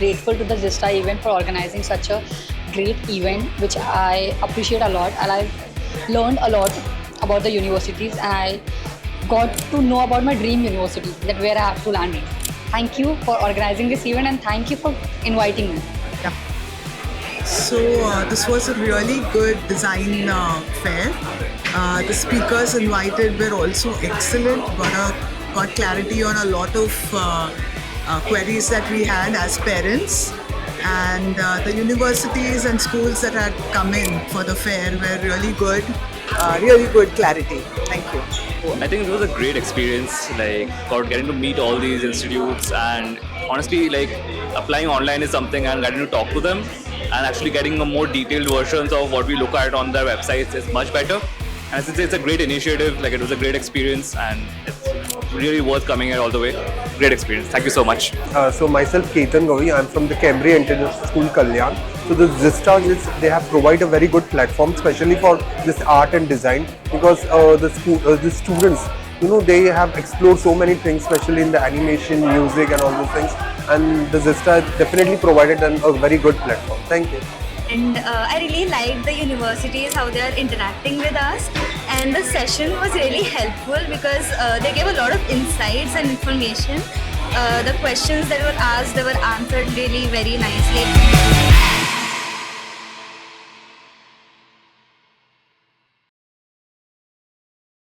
grateful to the Zista event for organizing such a great event, which I appreciate a lot. And I've learned a lot about the universities, and I got to know about my dream university, that where I have to land in. Thank you for organizing this event, and thank you for inviting me. So this was a really good design fair. The speakers invited were also excellent. Got clarity on a lot of queries that we had as parents. And the universities and schools that had come in for the fair were really good clarity. Thank you. I think it was a great experience, like getting to meet all these institutes, and honestly, like applying online is something, and getting to talk to them and actually getting a more detailed versions of what we look at on their websites is much better. And since it's a great initiative, like it was a great experience, and it's really worth coming here all the way. Great experience. Thank you so much. So myself, Ketan Gavi, I'm from the Cambridge International School, Kalyan. So the Zista, they have provided a very good platform, especially for this art and design, because the students, they have explored so many things, especially in the animation, music, and all those things. And the Zista definitely provided a very good platform. Thank you. And I really liked the universities, how they are interacting with us, and the session was really helpful because they gave a lot of insights and information. The questions that were asked, they were answered really very nicely.